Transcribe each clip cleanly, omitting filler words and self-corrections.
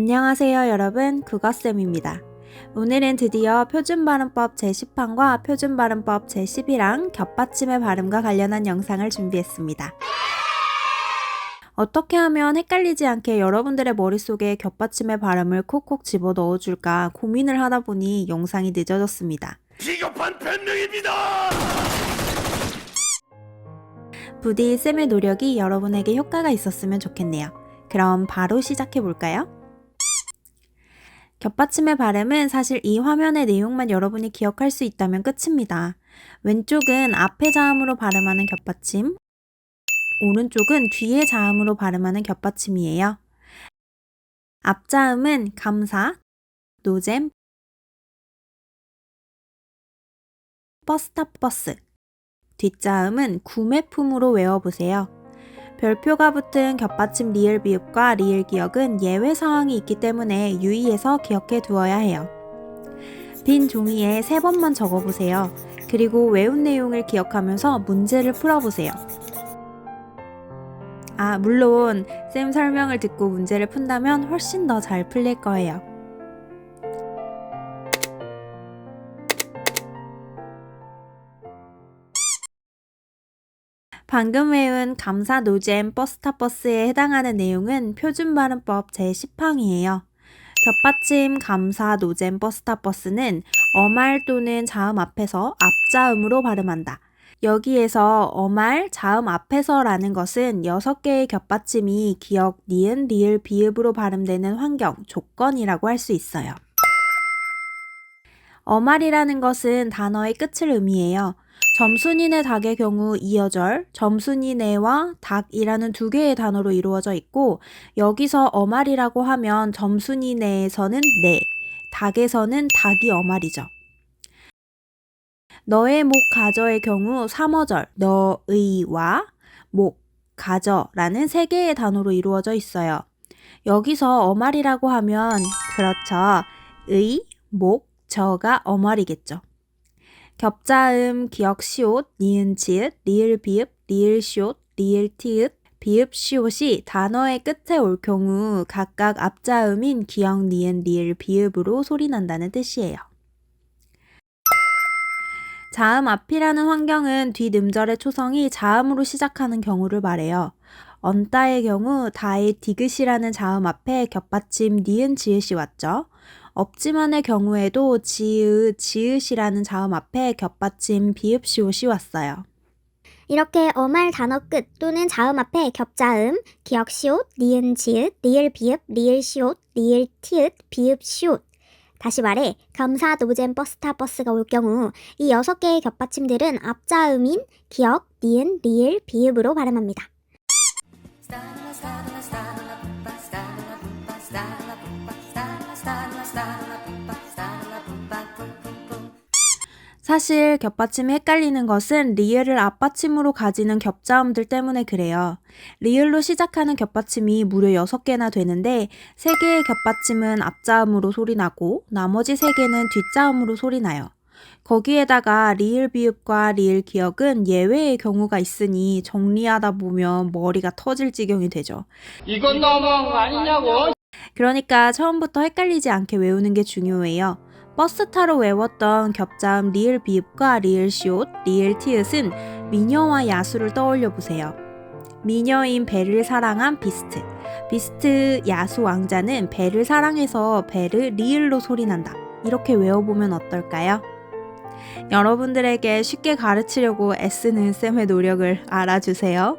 안녕하세요 여러분, 국어쌤입니다. 오늘은 드디어 표준발음법 제10판과 표준발음법 제11항 겹받침의 발음과 관련한 영상을 준비했습니다. 어떻게 하면 헷갈리지 않게 여러분들의 머릿속에 겹받침의 발음을 콕콕 집어넣어줄까 고민을 하다 보니 영상이 늦어졌습니다. 비겁한 변명입니다! 부디 쌤의 노력이 여러분에게 효과가 있었으면 좋겠네요. 그럼 바로 시작해볼까요? 겹받침의 발음은 사실 이 화면의 내용만 여러분이 기억할 수 있다면 끝입니다. 왼쪽은 앞에 자음으로 발음하는 겹받침, 오른쪽은 뒤에 자음으로 발음하는 겹받침이에요. 앞자음은 감사, 노잼, 버스타버스, 뒷자음은 구매품으로 외워보세요. 별표가 붙은 겹받침 리을 비읍과 리을 기억은 예외 사항이 있기 때문에 유의해서 기억해 두어야 해요. 빈 종이에 3번만 적어보세요. 그리고 외운 내용을 기억하면서 문제를 풀어보세요. 물론 쌤 설명을 듣고 문제를 푼다면 훨씬 더 잘 풀릴 거예요. 방금 외운 감사, 노잼, 버스타버스에 해당하는 내용은 표준발음법 제10항이에요. 겹받침 감사, 노잼, 버스타버스는 어말 또는 자음 앞에서 앞자음으로 발음한다. 여기에서 어말, 자음 앞에서라는 것은 6개의 겹받침이 기역, 니은, 리을, 비읍으로 발음되는 환경, 조건이라고 할 수 있어요. 어말이라는 것은 단어의 끝을 의미해요. 점순이네 닭의 경우 이어절, 점순이네와 닭이라는 2개의 단어로 이루어져 있고 여기서 어말이라고 하면 점순이네에서는 네, 닭에서는 닭이 어말이죠. 너의 목 가져의 경우 3어절, 너의와 목, 가져라는 3개의 단어로 이루어져 있어요. 여기서 어말이라고 하면 그렇죠. 의, 목, 저가 어말이겠죠. 겹자음, 기역, 시옷, 니은, 지읒, 리을, 비읍, 리을, 시옷, 리을, 티읒, 비읍, 시옷이 단어의 끝에 올 경우 각각 앞자음인 기역, 니은, 리을, 비읍으로 소리난다는 뜻이에요. 자음 앞이라는 환경은 뒷음절의 초성이 자음으로 시작하는 경우를 말해요. 언따의 경우 다의 디귿이라는 자음 앞에 겹받침 니은, 지읒이 왔죠. 없지만의 경우에도 지읒, 지읒이라는 자음 앞에 겹받침 비읍, 시옷이 왔어요. 이렇게 어말 단어 끝 또는 자음 앞에 겹자음, 기역 시옷, 니은 지읒, 리을 비읍, 리을 시옷, 리을 티읒, 비읍 시옷. 다시 말해 감사, 노잼, 버스타버스가 올 경우 이 6개의 겹받침들은 앞자음인 기역, 니은, 리을, 비읍으로 발음합니다. 사실 겹받침이 헷갈리는 것은 리을을 앞받침으로 가지는 겹자음들 때문에 그래요. 리을로 시작하는 겹받침이 무려 6개나 되는데 3개의 겹받침은 앞자음으로 소리나고 나머지 3개는 뒷자음으로 소리나요. 거기에다가 리을 비읍과 리을 기역은 예외의 경우가 있으니 정리하다 보면 머리가 터질 지경이 되죠. 이건 너무한 거 아니냐고? 그러니까 처음부터 헷갈리지 않게 외우는 게 중요해요. 버스 타러 외웠던 겹자음 리을 비읍과 리을 시옷, 리을 티읕은 미녀와 야수를 떠올려 보세요. 미녀인 배를 사랑한 비스트. 비스트 야수 왕자는 배를 사랑해서 배를 리을로 소리난다. 이렇게 외워보면 어떨까요? 여러분들에게 쉽게 가르치려고 애쓰는 쌤의 노력을 알아주세요.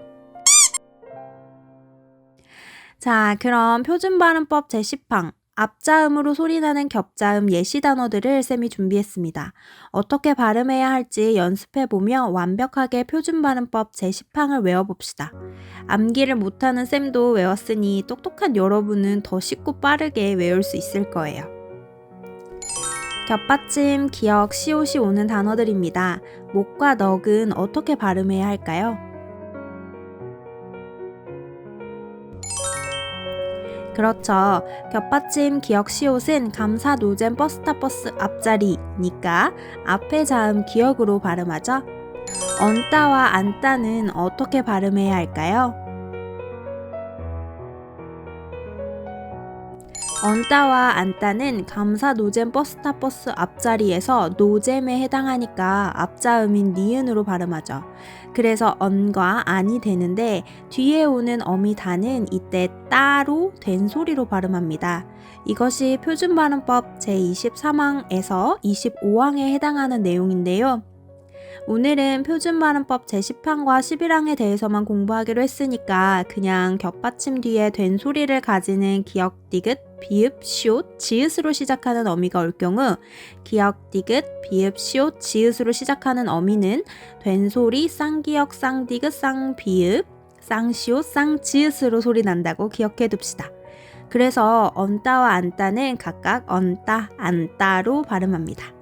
자, 그럼 표준발음법 제10항 앞자음으로 소리나는 겹자음 예시 단어들을 쌤이 준비했습니다. 어떻게 발음해야 할지 연습해보며 완벽하게 표준발음법 제10항을 외워봅시다. 암기를 못하는 쌤도 외웠으니 똑똑한 여러분은 더 쉽고 빠르게 외울 수 있을 거예요. 겹받침, 기역, 시옷이 오는 단어들입니다. 목과 넋은 어떻게 발음해야 할까요? 그렇죠. 겹받침, 기역, 시옷은 감사, 노잼, 버스타버스 앞자리니까 앞에 자음 기역으로 발음하죠. 언따와 안따는 어떻게 발음해야 할까요? 언따와 안따는 감사 노잼 버스타 버스 앞자리에서 노잼에 해당하니까 앞자음인 니은으로 발음하죠. 그래서 언과 안이 되는데 뒤에 오는 어미다는 이때 따로 된 소리로 발음합니다. 이것이 표준발음법 제23항에서 25항에 해당하는 내용인데요. 오늘은 표준발음법 제10항과 11항에 대해서만 공부하기로 했으니까 그냥 겹받침 뒤에 된 소리를 가지는 기역, 디귿, 비읍, 시옷, 지읒으로 시작하는 어미가 올 경우 기역, 디귿, 비읍, 시옷, 지읒으로 시작하는 어미는 된 소리 쌍기역, 쌍디귿, 쌍비읍, 쌍시옷, 쌍지읒으로 소리 난다고 기억해 둡시다. 그래서 언따와 안따는 각각 언따, 안따로 발음합니다.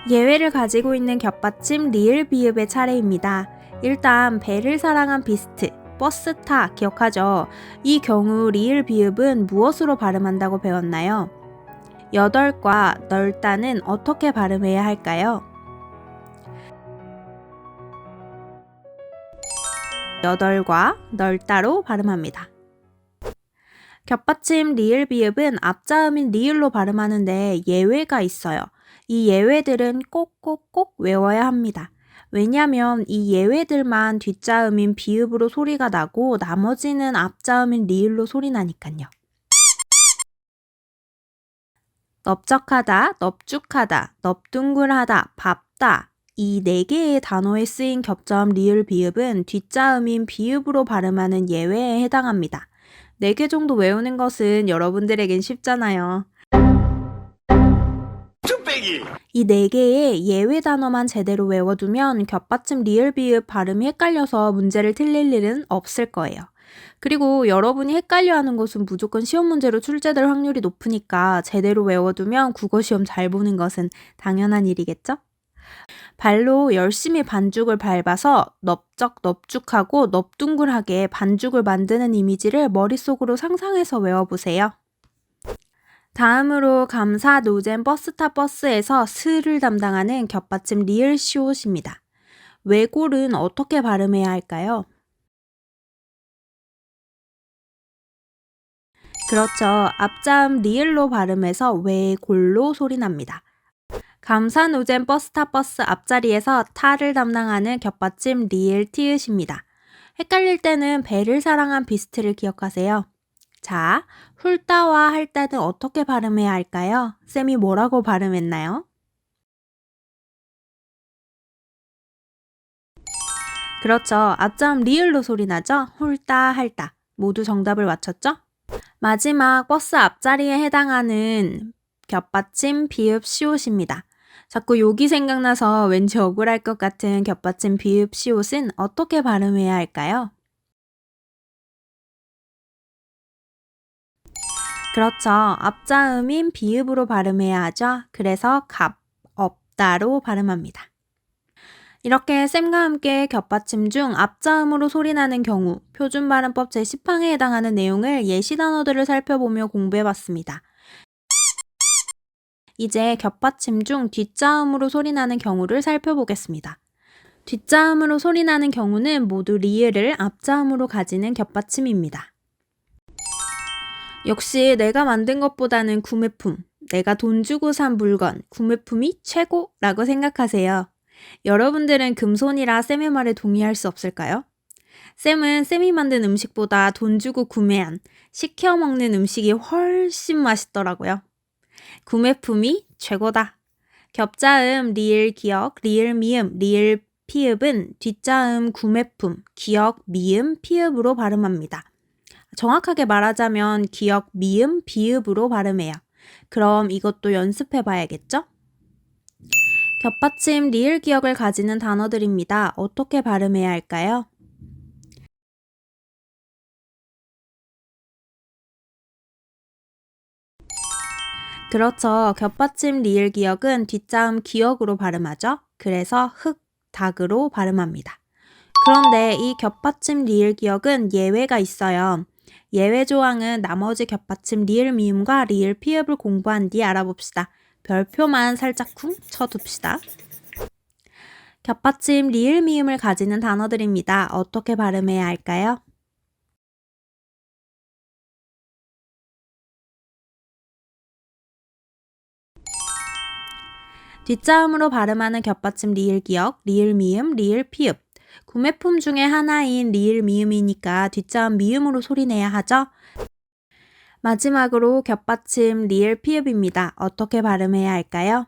예외를 가지고 있는 겹받침 리을 비읍의 차례입니다. 일단 배를 사랑한 비스트, 버스 타 기억하죠? 이 경우 리을 비읍은 무엇으로 발음한다고 배웠나요? 여덟과 널따는 어떻게 발음해야 할까요? 여덟과 널따로 발음합니다. 겹받침 리을 비읍은 앞자음인 리을로 발음하는데 예외가 있어요. 이 예외들은 꼭꼭꼭 외워야 합니다. 왜냐면 이 예외들만 뒷자음인 비읍으로 소리가 나고 나머지는 앞자음인 리을로 소리 나니까요. 넓적하다, 넙죽하다, 넙둥글하다, 밥다 이 4개의 단어에 쓰인 겹자음 리을 비읍은 뒷자음인 비읍으로 발음하는 예외에 해당합니다. 4개 정도 외우는 것은 여러분들에겐 쉽잖아요. 이 4개의 예외 단어만 제대로 외워두면 겹받침 리을 비읍 발음이 헷갈려서 문제를 틀릴 일은 없을 거예요. 그리고 여러분이 헷갈려하는 것은 무조건 시험 문제로 출제될 확률이 높으니까 제대로 외워두면 국어시험 잘 보는 것은 당연한 일이겠죠? 발로 열심히 반죽을 밟아서 넓적 넙죽하고 넙둥글하게 반죽을 만드는 이미지를 머릿속으로 상상해서 외워보세요. 다음으로 감사 노잼 버스타 버스에서 스를 담당하는 겹받침 리을 시옷입니다. 외골은 어떻게 발음해야 할까요? 그렇죠. 앞자음 리을로 발음해서 외골로 소리 납니다. 감사 노잼 버스타 버스 앞자리에서 타를 담당하는 겹받침 리을 티읕입니다. 헷갈릴 때는 배를 사랑한 비스트를 기억하세요. 자, 훌따와 할따는 어떻게 발음해야 할까요? 쌤이 뭐라고 발음했나요? 그렇죠. 앞자음 리을로 소리 나죠? 훌따, 할따. 모두 정답을 맞췄죠? 마지막 버스 앞자리에 해당하는 겹받침 비읍 시옷입니다. 자꾸 욕이 생각나서 왠지 억울할 것 같은 겹받침 비읍 시옷은 어떻게 발음해야 할까요? 그렇죠. 앞자음인 비읍으로 발음해야 하죠. 그래서 갑, 없다로 발음합니다. 이렇게 쌤과 함께 겹받침 중 앞자음으로 소리나는 경우 표준발음법 제10항에 해당하는 내용을 예시 단어들을 살펴보며 공부해봤습니다. 이제 겹받침 중 뒷자음으로 소리나는 경우를 살펴보겠습니다. 뒷자음으로 소리나는 경우는 모두 리을을 앞자음으로 가지는 겹받침입니다. 역시 내가 만든 것보다는 구매품, 내가 돈 주고 산 물건, 구매품이 최고라고 생각하세요. 여러분들은 금손이라 쌤의 말에 동의할 수 없을까요? 쌤은 쌤이 만든 음식보다 돈 주고 구매한, 시켜 먹는 음식이 훨씬 맛있더라고요. 구매품이 최고다. 겹자음 리을 기역, 리을 미음, 리을 피읍은 뒷자음 구매품, 기역 미음 피읍으로 발음합니다. 정확하게 말하자면 기역 미음 비읍으로 발음해요. 그럼 이것도 연습해 봐야겠죠? 겹받침 리을 기역을 가지는 단어들입니다. 어떻게 발음해야 할까요? 그렇죠. 겹받침 리을 기역은 뒷자음 기역으로 발음하죠. 그래서 흑, 닭으로 발음합니다. 그런데 이 겹받침 리을 기역은 예외가 있어요. 예외 조항은 나머지 겹받침 리을 미음과 리을 피읍을 공부한 뒤 알아봅시다. 별표만 살짝 쿵 쳐둡시다. 겹받침 리을 미음을 가지는 단어들입니다. 어떻게 발음해야 할까요? 뒷자음으로 발음하는 겹받침 리을 기역, 리을 미음, 리을 피읍. 구매품 중에 하나인 리을 미음이니까 뒷자음 미음으로 소리내야 하죠. 마지막으로 겹받침 리을 피읍입니다. 어떻게 발음해야 할까요?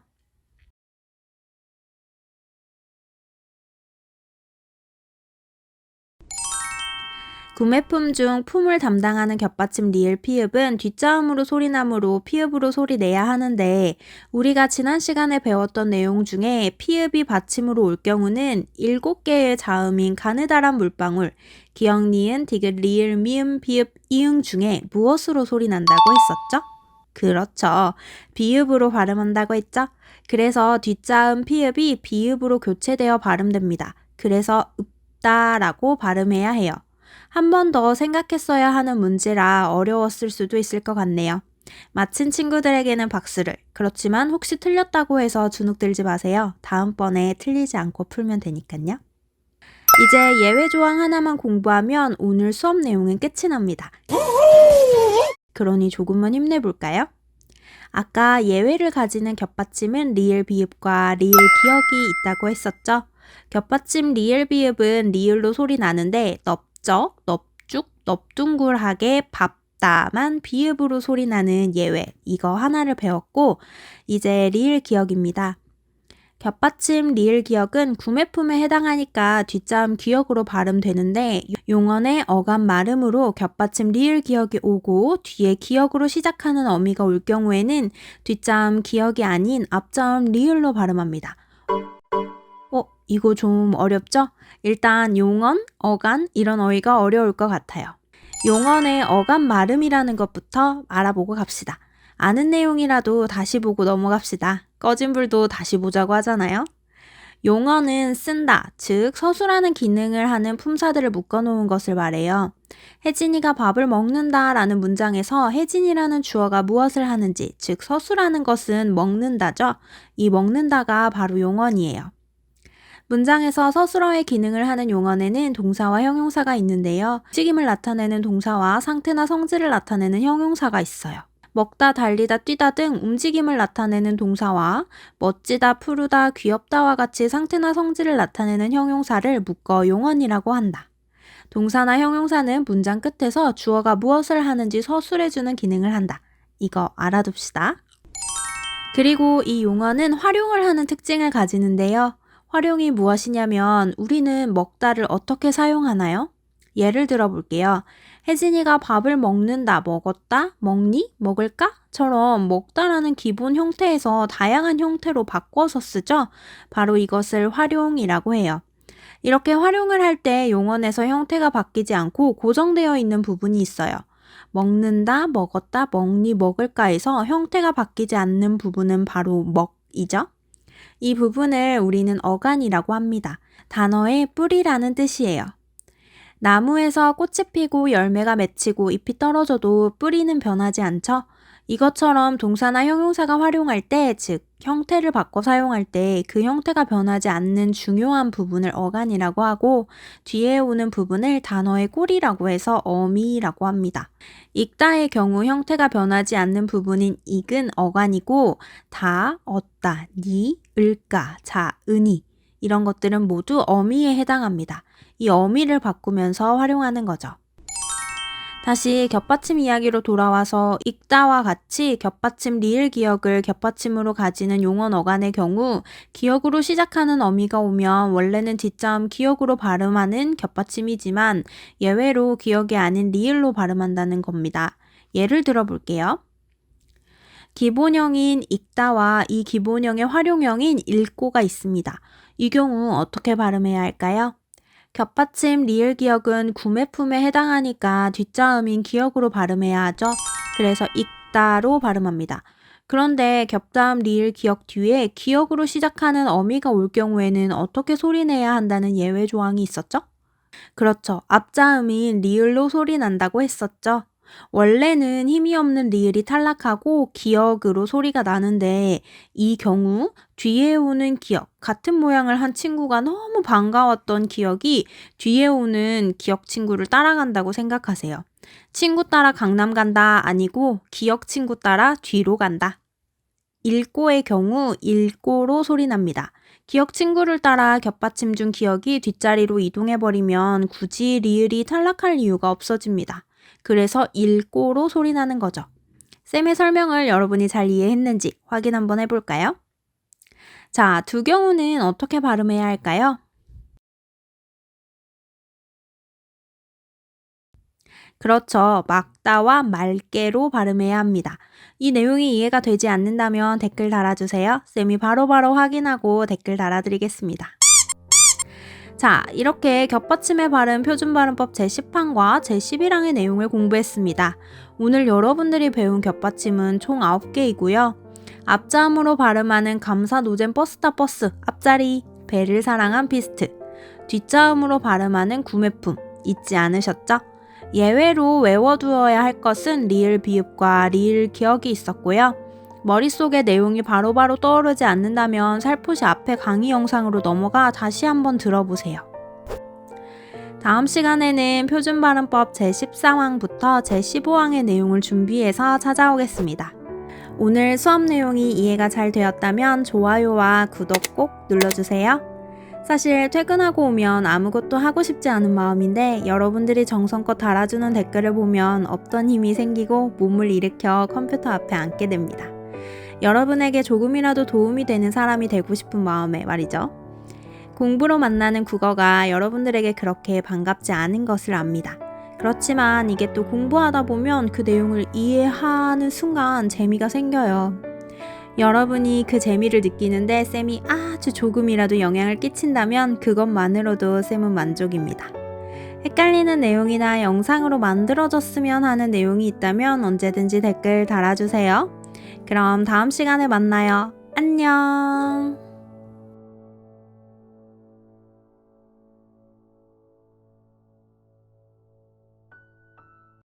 구매품 중 품을 담당하는 겹받침 리을 피읍은 뒷자음으로 소리나므로 피읍으로 소리내야 하는데 우리가 지난 시간에 배웠던 내용 중에 피읍이 받침으로 올 경우는 7개의 자음인 가느다란 물방울, 기역, 니은, 디귿, 리을, 미음, 비읍, 이응 중에 무엇으로 소리난다고 했었죠? 그렇죠. 비읍으로 발음한다고 했죠? 그래서 뒷자음 피읍이 비읍으로 교체되어 발음됩니다. 그래서 읍다라고 발음해야 해요. 한 번 더 생각했어야 하는 문제라 어려웠을 수도 있을 것 같네요. 마친 친구들에게는 박수를. 그렇지만 혹시 틀렸다고 해서 주눅 들지 마세요. 다음번에 틀리지 않고 풀면 되니까요. 이제 예외 조항 하나만 공부하면 오늘 수업 내용은 끝이 납니다. 그러니 조금만 힘내볼까요? 아까 예외를 가지는 겹받침은 리을 비읍과 리을 기역이 있다고 했었죠? 겹받침 리을 비읍은 리을로 소리 나는데 넓적, 넓죽, 넓둥굴하게 밥다만 비읍으로 소리 나는 예외 이거 하나를 배웠고 이제 리을 기역입니다. 겹받침 리을 기역은 구매품에 해당하니까 뒷자음 기역으로 발음되는데 용언의 어감 말음으로 겹받침 리을 기역이 오고 뒤에 기역으로 시작하는 어미가 올 경우에는 뒷자음 기역이 아닌 앞자음 리을로 발음합니다. 이거 좀 어렵죠? 일단 용언, 어간 이런 어휘가 어려울 것 같아요. 용언의 어감 말음이라는 것부터 알아보고 갑시다. 아는 내용이라도 다시 보고 넘어갑시다. 꺼진 불도 다시 보자고 하잖아요. 용언은 쓴다, 즉 서술하는 기능을 하는 품사들을 묶어놓은 것을 말해요. 혜진이가 밥을 먹는다 라는 문장에서 혜진이라는 주어가 무엇을 하는지, 즉 서술하는 것은 먹는다죠. 이 먹는다가 바로 용언이에요. 문장에서 서술어의 기능을 하는 용언에는 동사와 형용사가 있는데요. 움직임을 나타내는 동사와 상태나 성질을 나타내는 형용사가 있어요. 먹다, 달리다, 뛰다 등 움직임을 나타내는 동사와 멋지다, 푸르다, 귀엽다와 같이 상태나 성질을 나타내는 형용사를 묶어 용언이라고 한다. 동사나 형용사는 문장 끝에서 주어가 무엇을 하는지 서술해주는 기능을 한다. 이거 알아둡시다. 그리고 이 용언은 활용을 하는 특징을 가지는데요. 활용이 무엇이냐면 우리는 먹다를 어떻게 사용하나요? 예를 들어 볼게요. 혜진이가 밥을 먹는다, 먹었다, 먹니, 먹을까? 처럼 먹다라는 기본 형태에서 다양한 형태로 바꿔서 쓰죠. 바로 이것을 활용이라고 해요. 이렇게 활용을 할 때 용언에서 형태가 바뀌지 않고 고정되어 있는 부분이 있어요. 먹는다, 먹었다, 먹니, 먹을까에서 형태가 바뀌지 않는 부분은 바로 먹이죠. 이 부분을 우리는 어간이라고 합니다. 단어의 뿌리라는 뜻이에요. 나무에서 꽃이 피고 열매가 맺히고 잎이 떨어져도 뿌리는 변하지 않죠? 이것처럼 동사나 형용사가 활용할 때, 즉 형태를 바꿔 사용할 때 그 형태가 변하지 않는 중요한 부분을 어간이라고 하고 뒤에 오는 부분을 단어의 꼬리라고 해서 어미라고 합니다. 읽다의 경우 형태가 변하지 않는 부분인 익은 어간이고 다, 얻다, 니, 을까, 자, 은이 이런 것들은 모두 어미에 해당합니다. 이 어미를 바꾸면서 활용하는 거죠. 다시 겹받침 이야기로 돌아와서 읽다와 같이 겹받침 리을 기역을 겹받침으로 가지는 용언 어간의 경우 기역으로 시작하는 어미가 오면 원래는 뒷자음 기역으로 발음하는 겹받침이지만 예외로 기역이 아닌 리을로 발음한다는 겁니다. 예를 들어 볼게요. 기본형인 읽다와 이 기본형의 활용형인 읽고가 있습니다. 이 경우 어떻게 발음해야 할까요? 겹받침 리을 기역은 구매품에 해당하니까 뒷자음인 기역으로 발음해야 하죠. 그래서 읽다로 발음합니다. 그런데 겹다음 리을 기역 뒤에 기역으로 시작하는 어미가 올 경우에는 어떻게 소리내야 한다는 예외 조항이 있었죠? 그렇죠. 앞자음인 리을로 소리 난다고 했었죠. 원래는 힘이 없는 리을이 탈락하고 기역으로 소리가 나는데 이 경우 뒤에 오는 기역, 같은 모양을 한 친구가 너무 반가웠던 기역이 뒤에 오는 기역 친구를 따라간다고 생각하세요. 친구 따라 강남 간다 아니고 기역 친구 따라 뒤로 간다. 읽고의 경우 읽고로 소리납니다. 기역 친구를 따라 겹받침 중 기역이 뒷자리로 이동해버리면 굳이 리을이 탈락할 이유가 없어집니다. 그래서 읽고로 소리나는 거죠. 쌤의 설명을 여러분이 잘 이해했는지 확인 한번 해볼까요? 자, 두 경우는 어떻게 발음해야 할까요? 그렇죠. 막다와 맑게로 발음해야 합니다. 이 내용이 이해가 되지 않는다면 댓글 달아주세요. 쌤이 바로바로 확인하고 댓글 달아드리겠습니다. 자, 이렇게 겹받침의 발음 표준발음법 제10항과 제11항의 내용을 공부했습니다. 오늘 여러분들이 배운 겹받침은 총 9개이고요. 앞자음으로 발음하는 감사 노잼 버스타 버스, 앞자리, 배를 사랑한 피스트. 뒷자음으로 발음하는 구매품, 잊지 않으셨죠? 예외로 외워두어야 할 것은 리을 비읍과 리을 기억이 있었고요. 머릿속에 내용이 바로바로 떠오르지 않는다면 살포시 앞에 강의 영상으로 넘어가 다시 한번 들어보세요. 다음 시간에는 표준발음법 제13항부터 제15항의 내용을 준비해서 찾아오겠습니다. 오늘 수업 내용이 이해가 잘 되었다면 좋아요와 구독 꼭 눌러주세요. 사실 퇴근하고 오면 아무것도 하고 싶지 않은 마음인데 여러분들이 정성껏 달아주는 댓글을 보면 없던 힘이 생기고 몸을 일으켜 컴퓨터 앞에 앉게 됩니다. 여러분에게 조금이라도 도움이 되는 사람이 되고 싶은 마음에 말이죠. 공부로 만나는 국어가 여러분들에게 그렇게 반갑지 않은 것을 압니다. 그렇지만 이게 또 공부하다 보면 그 내용을 이해하는 순간 재미가 생겨요. 여러분이 그 재미를 느끼는데 쌤이 아주 조금이라도 영향을 끼친다면 그것만으로도 쌤은 만족입니다. 헷갈리는 내용이나 영상으로 만들어졌으면 하는 내용이 있다면 언제든지 댓글 달아주세요. 그럼 다음 시간에 만나요. 안녕.